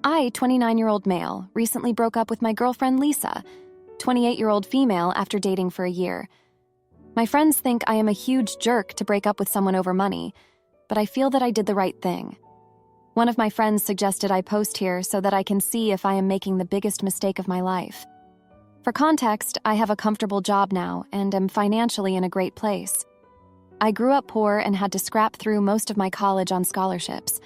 I, 29-year-old male, recently broke up with my girlfriend Lisa, 28-year-old female after dating for a year. My friends think I am a huge jerk to break up with someone over money, but I feel that I did the right thing. One of my friends suggested I post here so that I can see if I am making the biggest mistake of my life. For context, I have a comfortable job now and am financially in a great place. I grew up poor and had to scrap through most of my college on scholarships.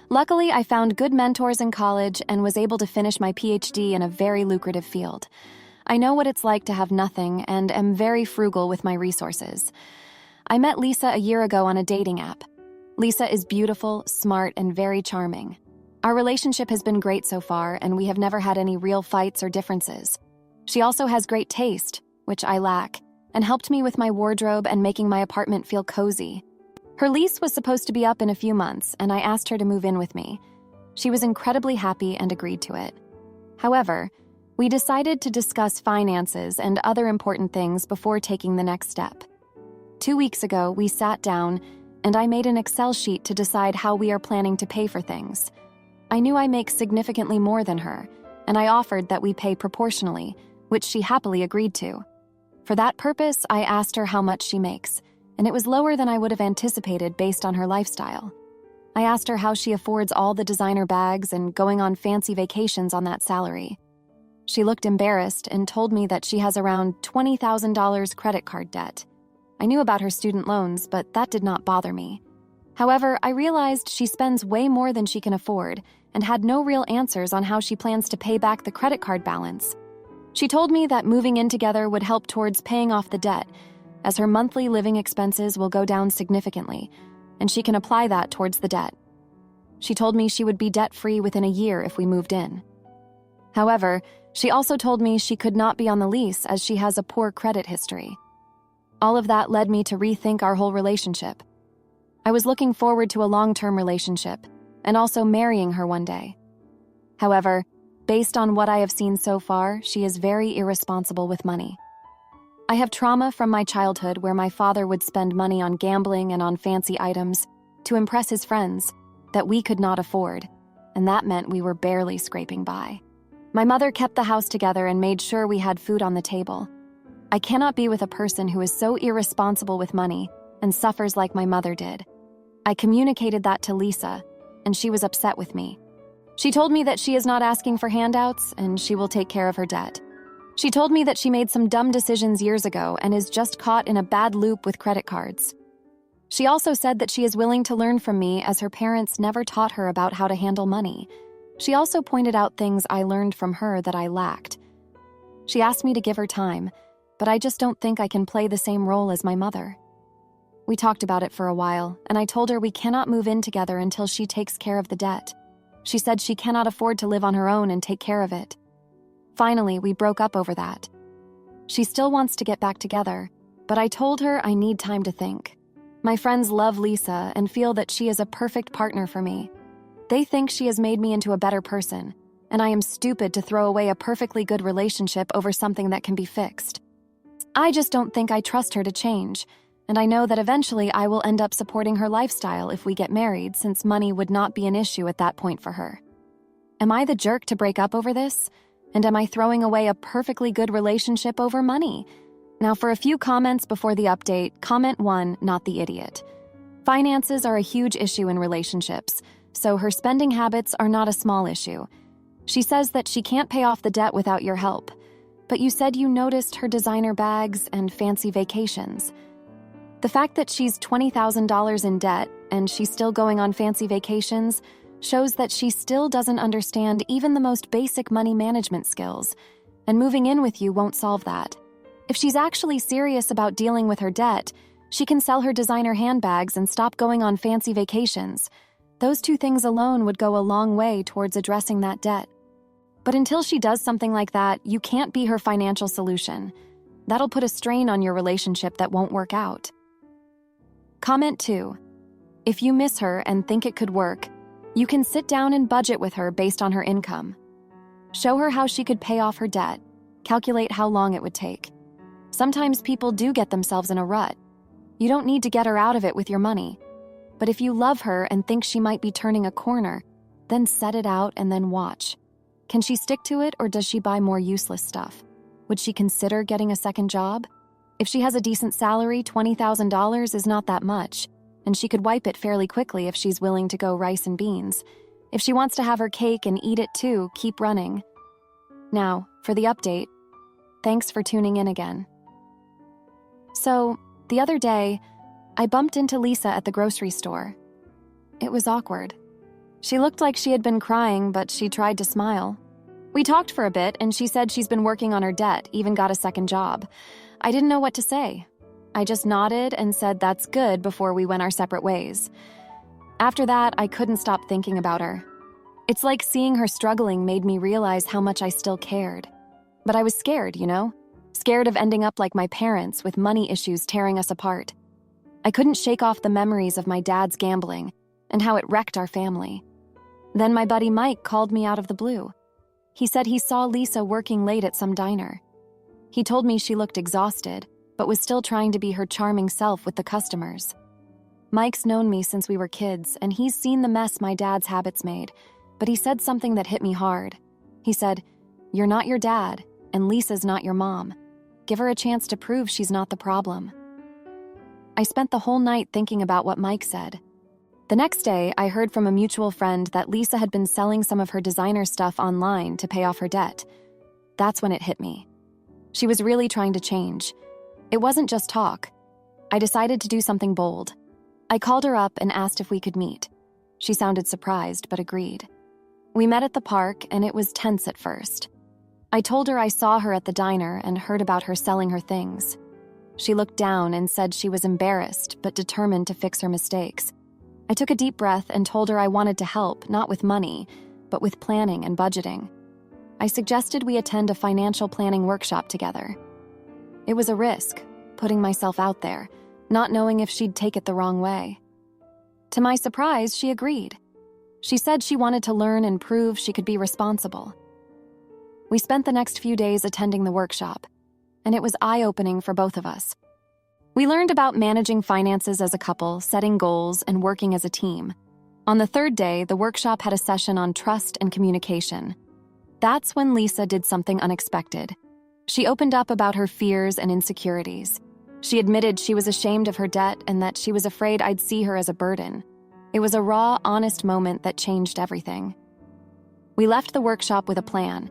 Luckily, I found good mentors in college and was able to finish my PhD in a very lucrative field. I know what it's like to have nothing and am very frugal with my resources. I met Lisa a year ago on a dating app. Lisa is beautiful, smart, and very charming. Our relationship has been great so far, and we have never had any real fights or differences. She also has great taste, which I lack, and helped me with my wardrobe and making my apartment feel cozy. Her lease was supposed to be up in a few months, and I asked her to move in with me. She was incredibly happy and agreed to it. However, we decided to discuss finances and other important things before taking the next step. 2 weeks ago, we sat down, and I made an Excel sheet to decide how we are planning to pay for things. I knew I make significantly more than her, and I offered that we pay proportionally, which she happily agreed to. For that purpose, I asked her how much she makes, and it was lower than I would have anticipated based on her lifestyle. I asked her how she affords all the designer bags and going on fancy vacations on that salary. She looked embarrassed and told me that she has around $20,000 credit card debt. I knew about her student loans, but that did not bother me. However, I realized she spends way more than she can afford and had no real answers on how she plans to pay back the credit card balance. She told me that moving in together would help towards paying off the debt, as her monthly living expenses will go down significantly, and she can apply that towards the debt. She told me she would be debt-free within a year if we moved in. However, she also told me she could not be on the lease as she has a poor credit history. All of that led me to rethink our whole relationship. I was looking forward to a long-term relationship and also marrying her one day. However, based on what I have seen so far, she is very irresponsible with money. I have trauma from my childhood where my father would spend money on gambling and on fancy items to impress his friends that we could not afford, and that meant we were barely scraping by. My mother kept the house together and made sure we had food on the table. I cannot be with a person who is so irresponsible with money and suffers like my mother did. I communicated that to Lisa, and she was upset with me. She told me that she is not asking for handouts and she will take care of her debt. She told me that she made some dumb decisions years ago and is just caught in a bad loop with credit cards. She also said that she is willing to learn from me as her parents never taught her about how to handle money. She also pointed out things I learned from her that I lacked. She asked me to give her time, but I just don't think I can play the same role as my mother. We talked about it for a while, and I told her we cannot move in together until she takes care of the debt. She said she cannot afford to live on her own and take care of it. Finally, we broke up over that. She still wants to get back together, but I told her I need time to think. My friends love Lisa and feel that she is a perfect partner for me. They think she has made me into a better person, and I am stupid to throw away a perfectly good relationship over something that can be fixed. I just don't think I trust her to change, and I know that eventually I will end up supporting her lifestyle if we get married, since money would not be an issue at that point for her. Am I the jerk to break up over this? And am I throwing away a perfectly good relationship over money? Now for a few comments before the update, comment 1, not the idiot. Finances are a huge issue in relationships, so her spending habits are not a small issue. She says that she can't pay off the debt without your help, but you said you noticed her designer bags and fancy vacations. The fact that she's $20,000 in debt and she's still going on fancy vacations shows that she still doesn't understand even the most basic money management skills, and moving in with you won't solve that. If she's actually serious about dealing with her debt, she can sell her designer handbags and stop going on fancy vacations. Those two things alone would go a long way towards addressing that debt. But until she does something like that, you can't be her financial solution. That'll put a strain on your relationship that won't work out. Comment 2. If you miss her and think it could work, you can sit down and budget with her based on her income. Show her how she could pay off her debt. Calculate how long it would take. Sometimes people do get themselves in a rut. You don't need to get her out of it with your money. But if you love her and think she might be turning a corner, Then set it out and then watch. Can she stick to it, or does she buy more useless stuff? Would she consider getting a second job? If she has a decent salary, $20,000 is not that much, and she could wipe it fairly quickly if she's willing to go rice and beans. If she wants to have her cake and eat it too, keep running. Now, for the update. Thanks for tuning in again. So, the other day, I bumped into Lisa at the grocery store. It was awkward. She looked like she had been crying, but she tried to smile. We talked for a bit, and she said she's been working on her debt, even got a second job. I didn't know what to say. I just nodded and said that's good before we went our separate ways. After that, I couldn't stop thinking about her. It's like seeing her struggling made me realize how much I still cared. But I was scared, Scared of ending up like my parents with money issues tearing us apart. I couldn't shake off the memories of my dad's gambling and how it wrecked our family. Then my buddy Mike called me out of the blue. He said he saw Lisa working late at some diner. He told me she looked exhausted, but was still trying to be her charming self with the customers. Mike's known me since we were kids, and he's seen the mess my dad's habits made, but he said something that hit me hard. He said, "You're not your dad, and Lisa's not your mom. Give her a chance to prove she's not the problem." I spent the whole night thinking about what Mike said. The next day, I heard from a mutual friend that Lisa had been selling some of her designer stuff online to pay off her debt. That's when it hit me. She was really trying to change. It wasn't just talk. I decided to do something bold. I called her up and asked if we could meet. She sounded surprised, but agreed. We met at the park, and it was tense at first. I told her I saw her at the diner and heard about her selling her things. She looked down and said she was embarrassed, but determined to fix her mistakes. I took a deep breath and told her I wanted to help, not with money, but with planning and budgeting. I suggested we attend a financial planning workshop together. It was a risk, putting myself out there, not knowing if she'd take it the wrong way. To my surprise, she agreed. She said she wanted to learn and prove she could be responsible. We spent the next few days attending the workshop, and it was eye-opening for both of us. We learned about managing finances as a couple, setting goals, and working as a team. On the third day, the workshop had a session on trust and communication. That's when Lisa did something unexpected. She opened up about her fears and insecurities. She admitted she was ashamed of her debt and that she was afraid I'd see her as a burden. It was a raw, honest moment that changed everything. We left the workshop with a plan.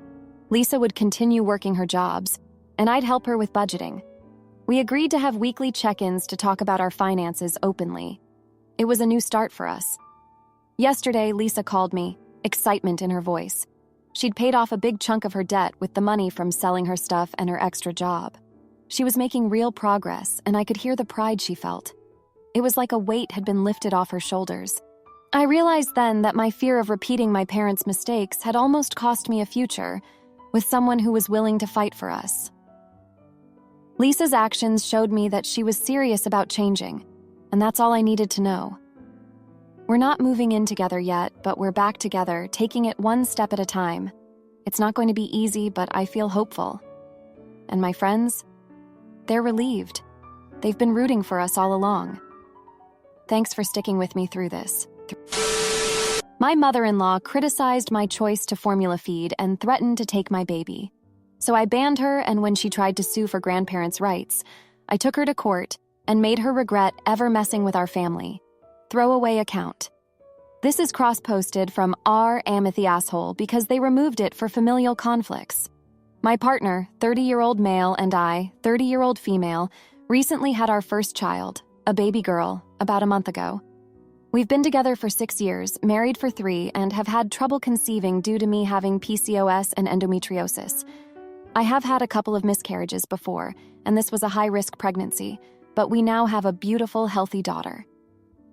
Lisa would continue working her jobs, and I'd help her with budgeting. We agreed to have weekly check-ins to talk about our finances openly. It was a new start for us. Yesterday, Lisa called me, excitement in her voice. She'd paid off a big chunk of her debt with the money from selling her stuff and her extra job. She was making real progress, and I could hear the pride she felt. It was like a weight had been lifted off her shoulders. I realized then that my fear of repeating my parents' mistakes had almost cost me a future with someone who was willing to fight for us. Lisa's actions showed me that she was serious about changing, and that's all I needed to know. We're not moving in together yet, but we're back together, taking it one step at a time. It's not going to be easy, but I feel hopeful. And my friends? They're relieved. They've been rooting for us all along. Thanks for sticking with me through this. My mother-in-law criticized my choice to formula feed and threatened to take my baby. So I banned her, and when she tried to sue for grandparents' rights, I took her to court and made her regret ever messing with our family. Throwaway account. This is cross-posted from our Amethy asshole because they removed it for familial conflicts. My partner, 30-year-old male, and I, 30-year-old female, recently had our first child, a baby girl, about a month ago. We've been together for 6 years, married for 3, and have had trouble conceiving due to me having PCOS and endometriosis. I have had a couple of miscarriages before, and this was a high-risk pregnancy, but we now have a beautiful, healthy daughter.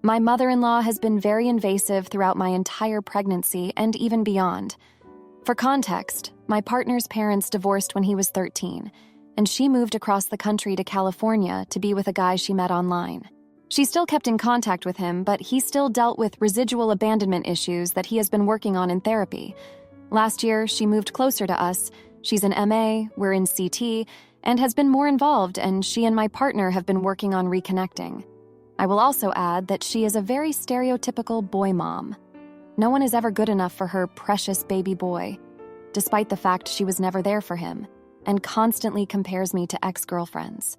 My mother-in-law has been very invasive throughout my entire pregnancy and even beyond. For context, my partner's parents divorced when he was 13, and she moved across the country to California to be with a guy she met online. She still kept in contact with him, but he still dealt with residual abandonment issues that he has been working on in therapy. Last year, she moved closer to us. She's an MA, we're in CT, and has been more involved, and she and my partner have been working on reconnecting. I will also add that she is a very stereotypical boy mom. No one is ever good enough for her precious baby boy, despite the fact she was never there for him, and constantly compares me to ex-girlfriends.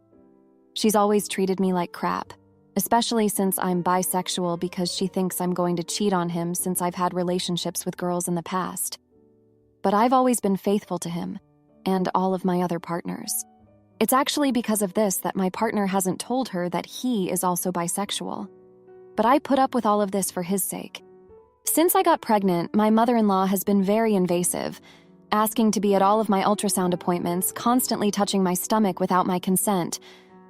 She's always treated me like crap, especially since I'm bisexual, because she thinks I'm going to cheat on him since I've had relationships with girls in the past. But I've always been faithful to him and all of my other partners. It's actually because of this that my partner hasn't told her that he is also bisexual. But I put up with all of this for his sake. Since I got pregnant, my mother-in-law has been very invasive, asking to be at all of my ultrasound appointments, constantly touching my stomach without my consent,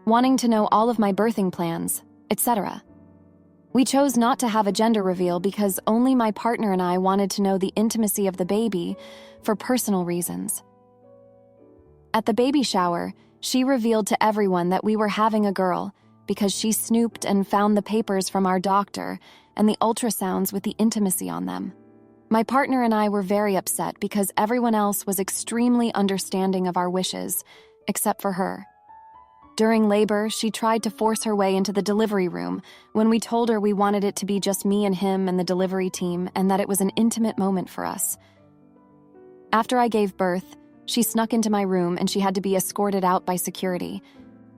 wanting to know all of my birthing plans, etc. We chose not to have a gender reveal because only my partner and I wanted to know the intimacy of the baby for personal reasons. At the baby shower, she revealed to everyone that we were having a girl because she snooped and found the papers from our doctor and the ultrasounds with the intimacy on them. My partner and I were very upset because everyone else was extremely understanding of our wishes, except for her. During labor, she tried to force her way into the delivery room when we told her we wanted it to be just me and him and the delivery team, and that it was an intimate moment for us. After I gave birth, she snuck into my room and she had to be escorted out by security.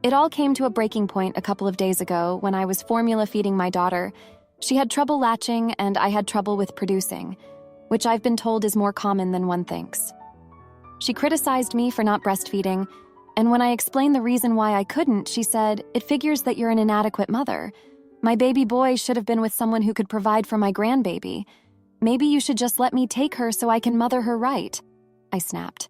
It all came to a breaking point a couple of days ago when I was formula feeding my daughter. She had trouble latching and I had trouble with producing, which I've been told is more common than one thinks. She criticized me for not breastfeeding, and when I explained the reason why I couldn't, she said, "It figures that you're an inadequate mother. My baby boy should have been with someone who could provide for my grandbaby. Maybe you should just let me take her so I can mother her right." I snapped.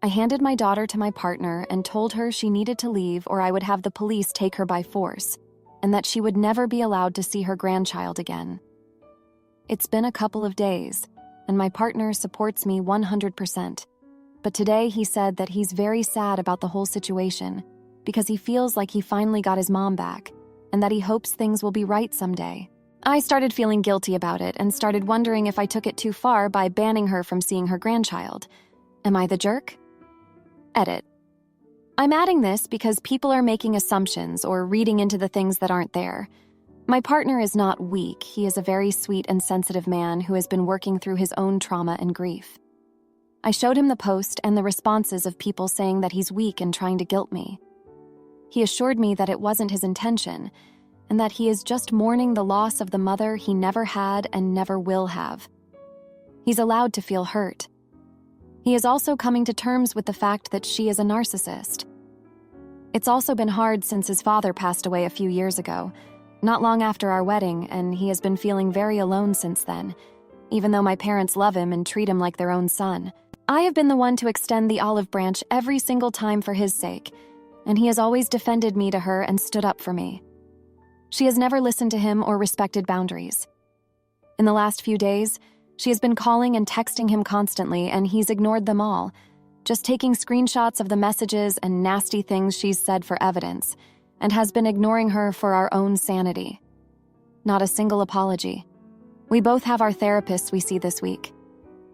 I handed my daughter to my partner and told her she needed to leave or I would have the police take her by force, and that she would never be allowed to see her grandchild again. It's been a couple of days, and my partner supports me 100%. But today he said that he's very sad about the whole situation because he feels like he finally got his mom back and that he hopes things will be right someday. I started feeling guilty about it and started wondering if I took it too far by banning her from seeing her grandchild. Am I the jerk? Edit. I'm adding this because people are making assumptions or reading into the things that aren't there. My partner is not weak. He is a very sweet and sensitive man who has been working through his own trauma and grief. I showed him the post and the responses of people saying that he's weak and trying to guilt me. He assured me that it wasn't his intention, and that he is just mourning the loss of the mother he never had and never will have. He's allowed to feel hurt. He is also coming to terms with the fact that she is a narcissist. It's also been hard since his father passed away a few years ago, not long after our wedding, and he has been feeling very alone since then, even though my parents love him and treat him like their own son. I have been the one to extend the olive branch every single time for his sake, and he has always defended me to her and stood up for me. She has never listened to him or respected boundaries. In the last few days, she has been calling and texting him constantly, and he's ignored them all, just taking screenshots of the messages and nasty things she's said for evidence, and has been ignoring her for our own sanity. Not a single apology. We both have our therapists we see this week.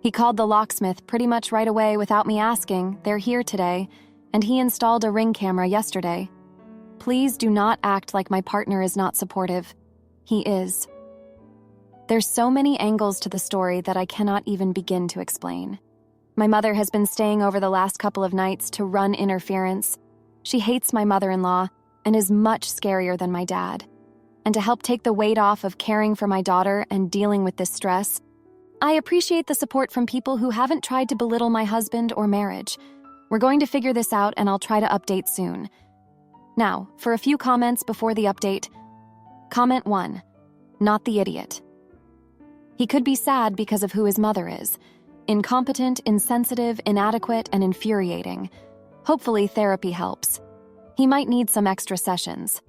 He called the locksmith pretty much right away without me asking. They're here today, and he installed a Ring camera yesterday. Please do not act like my partner is not supportive. He is. There's so many angles to the story that I cannot even begin to explain. My mother has been staying over the last couple of nights to run interference. She hates my mother-in-law and is much scarier than my dad. And to help take the weight off of caring for my daughter and dealing with this stress, I appreciate the support from people who haven't tried to belittle my husband or marriage. We're going to figure this out, and I'll try to update soon. Now, for a few comments before the update. Comment 1. Not the idiot. He could be sad because of who his mother is. Incompetent, insensitive, inadequate, and infuriating. Hopefully therapy helps. He might need some extra sessions.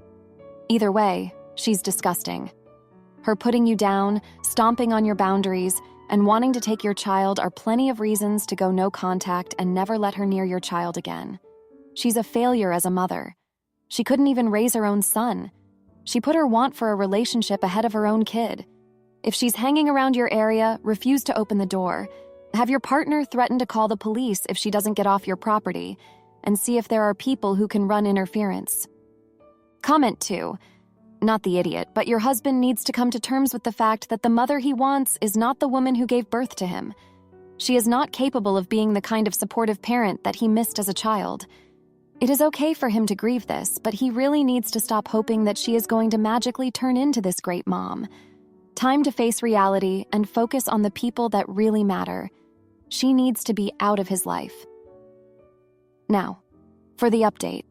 Either way, she's disgusting. Her putting you down, stomping on your boundaries, and wanting to take your child are plenty of reasons to go no contact and never let her near your child again. She's a failure as a mother. She couldn't even raise her own son. She put her want for a relationship ahead of her own kid. If she's hanging around your area, refuse to open the door. Have your partner threaten to call the police if she doesn't get off your property, and see if there are people who can run interference. Comment 2. not the idiot, but your husband needs to come to terms with the fact that the mother he wants is not the woman who gave birth to him. She is not capable of being the kind of supportive parent that he missed as a child. It is okay for him to grieve this, but he really needs to stop hoping that she is going to magically turn into this great mom. Time to face reality and focus on the people that really matter. She needs to be out of his life. Now, for the update.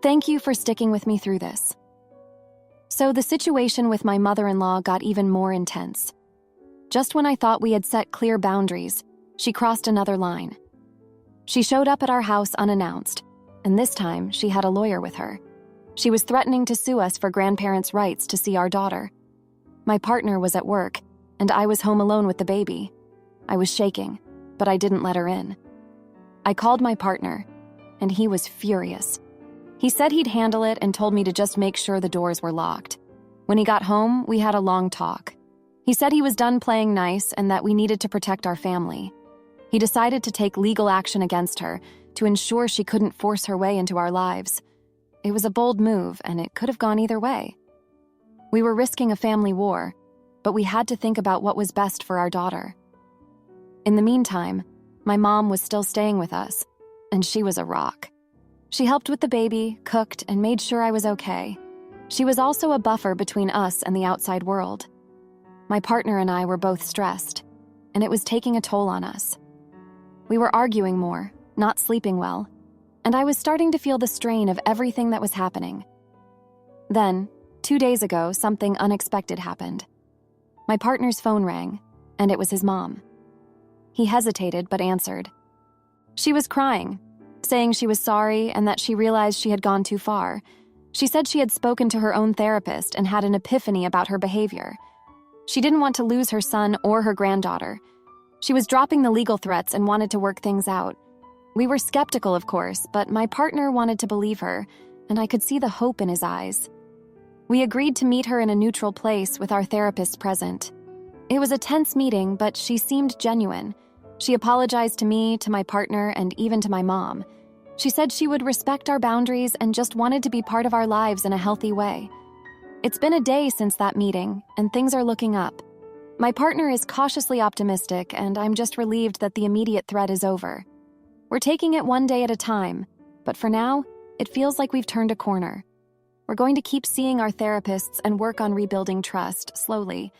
Thank you for sticking with me through this. So the situation with my mother-in-law got even more intense. Just when I thought we had set clear boundaries, she crossed another line. She showed up at our house unannounced, and this time she had a lawyer with her. She was threatening to sue us for grandparents' rights to see our daughter. My partner was at work, and I was home alone with the baby. I was shaking, but I didn't let her in. I called my partner, and he was furious. He said he'd handle it and told me to just make sure the doors were locked. When he got home, we had a long talk. He said he was done playing nice and that we needed to protect our family. He decided to take legal action against her to ensure she couldn't force her way into our lives. It was a bold move, and it could have gone either way. We were risking a family war, but we had to think about what was best for our daughter. In the meantime, my mom was still staying with us, and she was a rock. She helped with the baby, cooked, and made sure I was okay. She was also a buffer between us and the outside world. My partner and I were both stressed, and it was taking a toll on us. We were arguing more, not sleeping well, and I was starting to feel the strain of everything that was happening. Then, 2 days ago, something unexpected happened. My partner's phone rang, and it was his mom. He hesitated but answered. She was crying, saying she was sorry and that she realized she had gone too far. She said she had spoken to her own therapist and had an epiphany about her behavior. She didn't want to lose her son or her granddaughter. She was dropping the legal threats and wanted to work things out. We were skeptical, of course, but my partner wanted to believe her, and I could see the hope in his eyes. We agreed to meet her in a neutral place with our therapist present. It was a tense meeting, but she seemed genuine. She apologized to me, to my partner, and even to my mom. She said she would respect our boundaries and just wanted to be part of our lives in a healthy way. It's been a day since that meeting, and things are looking up. My partner is cautiously optimistic, and I'm just relieved that the immediate threat is over. We're taking it one day at a time, but for now, it feels like we've turned a corner. We're going to keep seeing our therapists and work on rebuilding trust slowly.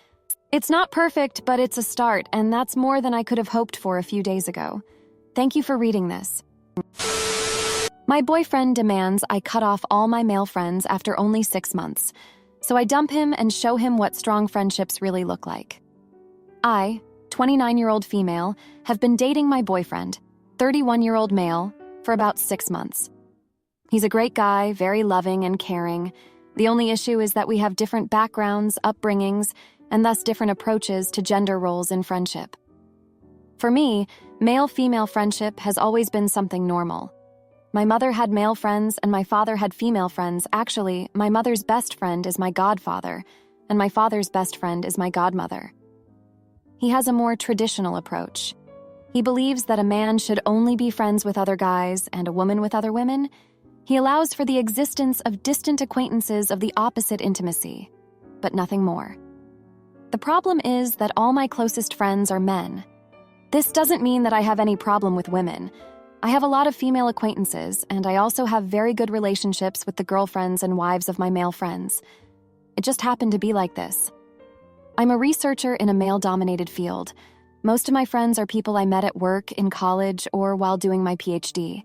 It's not perfect, but it's a start, and that's more than I could have hoped for a few days ago. Thank you for reading this. My boyfriend demands I cut off all my male friends after only 6 months, so I dump him and show him what strong friendships really look like. I, 29-year-old female, have been dating my boyfriend, 31-year-old male, for about 6 months. He's a great guy, very loving and caring. The only issue is that we have different backgrounds, upbringings, and thus different approaches to gender roles in friendship. For me, male-female friendship has always been something normal. My mother had male friends and my father had female friends. Actually, my mother's best friend is my godfather, and my father's best friend is my godmother. He has a more traditional approach. He believes that a man should only be friends with other guys and a woman with other women. He allows for the existence of distant acquaintances of the opposite intimacy, but nothing more. The problem is that all my closest friends are men. This doesn't mean that I have any problem with women. I have a lot of female acquaintances, and I also have very good relationships with the girlfriends and wives of my male friends. It just happened to be like this. I'm a researcher in a male-dominated field. Most of my friends are people I met at work, in college, or while doing my PhD.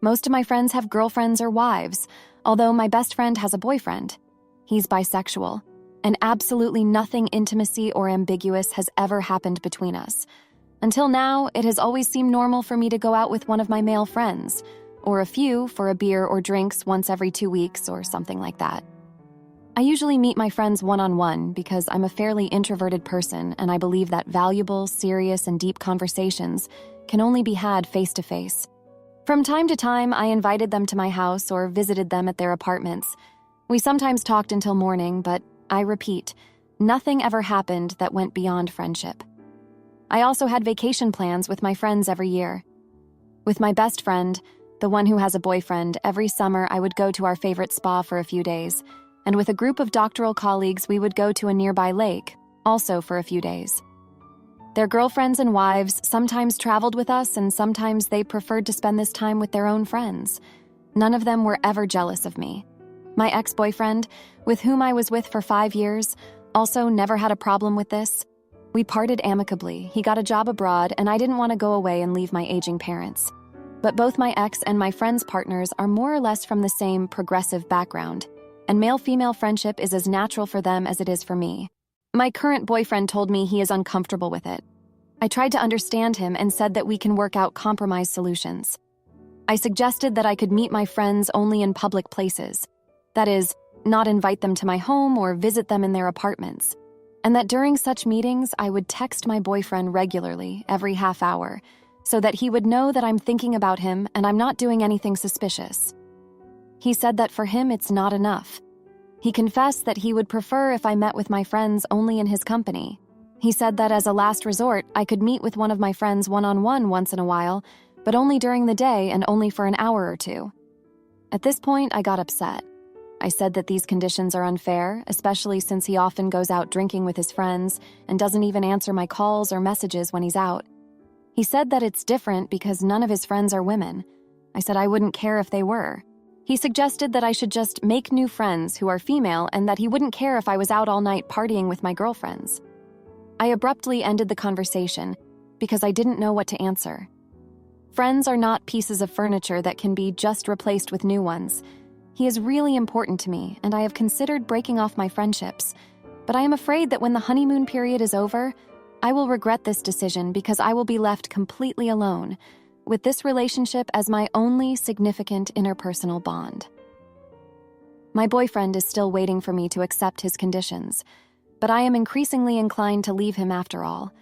Most of my friends have girlfriends or wives, although my best friend has a boyfriend. He's bisexual, and absolutely nothing intimacy or ambiguous has ever happened between us. Until now, it has always seemed normal for me to go out with one of my male friends, or a few for a beer or drinks once every 2 weeks or something like that. I usually meet my friends one-on-one because I'm a fairly introverted person and I believe that valuable, serious, and deep conversations can only be had face-to-face. From time to time, I invited them to my house or visited them at their apartments. We sometimes talked until morning, but I repeat, nothing ever happened that went beyond friendship. I also had vacation plans with my friends every year. With my best friend, the one who has a boyfriend, every summer I would go to our favorite spa for a few days, and with a group of doctoral colleagues, we would go to a nearby lake, also for a few days. Their girlfriends and wives sometimes traveled with us, and sometimes they preferred to spend this time with their own friends. None of them were ever jealous of me. My ex-boyfriend, with whom I was with for 5 years, also never had a problem with this. We parted amicably. He got a job abroad, and I didn't want to go away and leave my aging parents. But both my ex and my friends' partners are more or less from the same progressive background, and male-female friendship is as natural for them as it is for me. My current boyfriend told me he is uncomfortable with it. I tried to understand him and said that we can work out compromise solutions. I suggested that I could meet my friends only in public places. That is, not invite them to my home or visit them in their apartments. And that during such meetings, I would text my boyfriend regularly, every half hour, so that he would know that I'm thinking about him and I'm not doing anything suspicious. He said that for him, it's not enough. He confessed that he would prefer if I met with my friends only in his company. He said that as a last resort, I could meet with one of my friends one-on-one once in a while, but only during the day and only for an hour or two. At this point, I got upset. I said that these conditions are unfair, especially since he often goes out drinking with his friends and doesn't even answer my calls or messages when he's out. He said that it's different because none of his friends are women. I said I wouldn't care if they were. He suggested that I should just make new friends who are female and that he wouldn't care if I was out all night partying with my girlfriends. I abruptly ended the conversation because I didn't know what to answer. Friends are not pieces of furniture that can be just replaced with new ones. He is really important to me, and I have considered breaking off my friendships. But I am afraid that when the honeymoon period is over, I will regret this decision because I will be left completely alone, with this relationship as my only significant interpersonal bond. My boyfriend is still waiting for me to accept his conditions, but I am increasingly inclined to leave him after all,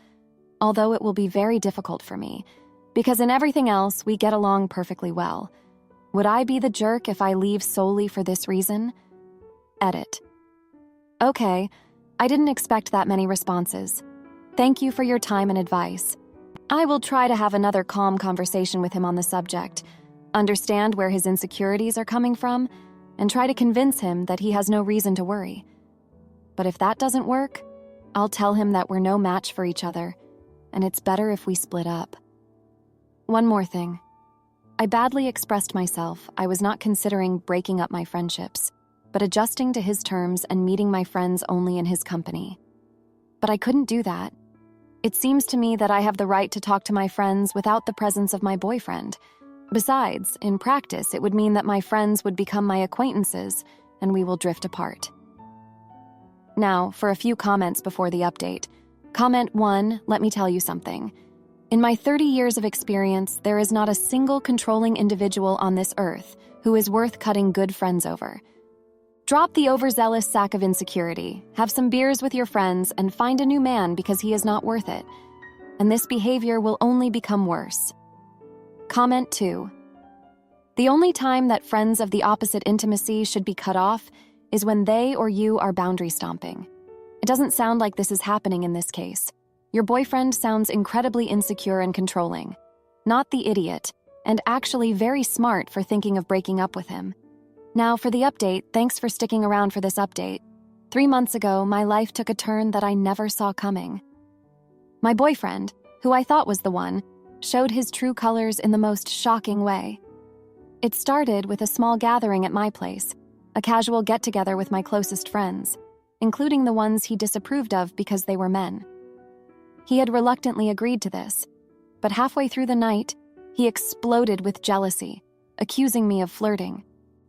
although it will be very difficult for me, because in everything else we get along perfectly well. Would I be the jerk if I leave solely for this reason? Edit. Okay, I didn't expect that many responses. Thank you for your time and advice. I will try to have another calm conversation with him on the subject, understand where his insecurities are coming from, and try to convince him that he has no reason to worry. But if that doesn't work, I'll tell him that we're no match for each other, and it's better if we split up. One more thing. I badly expressed myself. I was not considering breaking up my friendships, but adjusting to his terms and meeting my friends only in his company. But I couldn't do that. It seems to me that I have the right to talk to my friends without the presence of my boyfriend. Besides, in practice, it would mean that my friends would become my acquaintances, and we will drift apart. Now, for a few comments before the update. Comment 1, let me tell you something. In my 30 years of experience, there is not a single controlling individual on this earth who is worth cutting good friends over. Drop the overzealous sack of insecurity, have some beers with your friends, and find a new man because he is not worth it. And this behavior will only become worse. Comment 2. The only time that friends of the opposite intimacy should be cut off is when they or you are boundary stomping. It doesn't sound like this is happening in this case. Your boyfriend sounds incredibly insecure and controlling. Not the idiot, and actually very smart for thinking of breaking up with him. Now for the update, thanks for sticking around for this update. 3 months ago, my life took a turn that I never saw coming. My boyfriend, who I thought was the one, showed his true colors in the most shocking way. It started with a small gathering at my place, a casual get-together with my closest friends, including the ones he disapproved of because they were men. He had reluctantly agreed to this, but halfway through the night, he exploded with jealousy, accusing me of flirting.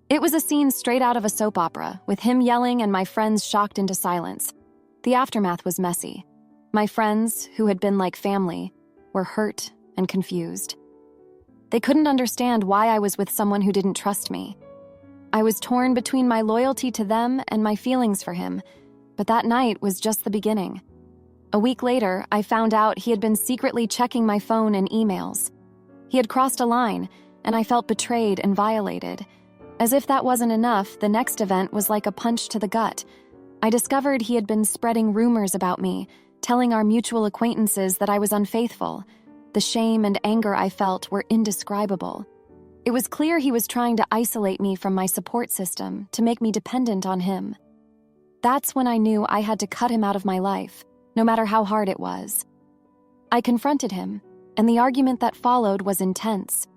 It was a scene straight out of a soap opera, with him yelling and my friends shocked into silence. The aftermath was messy. My friends, who had been like family, were hurt and confused. They couldn't understand why I was with someone who didn't trust me. I was torn between my loyalty to them and my feelings for him, but that night was just the beginning. A week later, I found out he had been secretly checking my phone and emails. He had crossed a line, and I felt betrayed and violated. As if that wasn't enough, the next event was like a punch to the gut. I discovered he had been spreading rumors about me, telling our mutual acquaintances that I was unfaithful. The shame and anger I felt were indescribable. It was clear he was trying to isolate me from my support system to make me dependent on him. That's when I knew I had to cut him out of my life, no matter how hard it was. I confronted him, and the argument that followed was intense.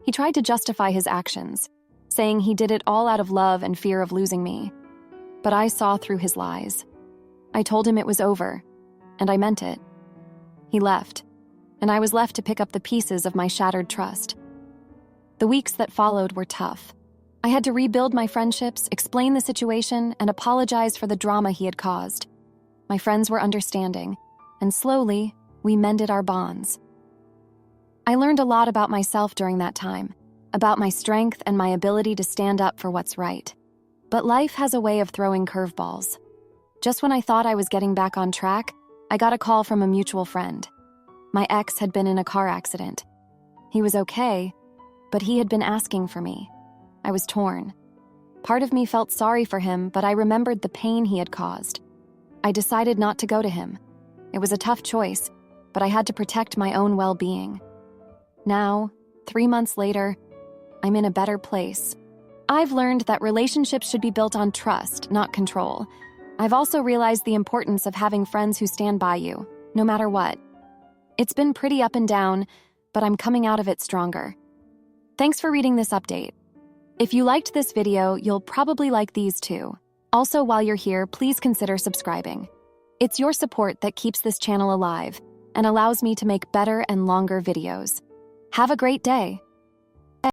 He tried to justify his actions, saying he did it all out of love and fear of losing me. But I saw through his lies. I told him it was over, and I meant it. He left, and I was left to pick up the pieces of my shattered trust. The weeks that followed were tough. I had to rebuild my friendships, explain the situation, and apologize for the drama he had caused. My friends were understanding, and slowly, we mended our bonds. I learned a lot about myself during that time, about my strength and my ability to stand up for what's right. But life has a way of throwing curveballs. Just when I thought I was getting back on track, I got a call from a mutual friend. My ex had been in a car accident. He was okay, but he had been asking for me. I was torn. Part of me felt sorry for him, but I remembered the pain he had caused. I decided not to go to him. It was a tough choice, but I had to protect my own well-being. Now, 3 months later, I'm in a better place. I've learned that relationships should be built on trust, not control. I've also realized the importance of having friends who stand by you, no matter what. It's been pretty up and down, but I'm coming out of it stronger. Thanks for reading this update. If you liked this video, you'll probably like these too. Also, while you're here, please consider subscribing. It's your support that keeps this channel alive and allows me to make better and longer videos. Have a great day.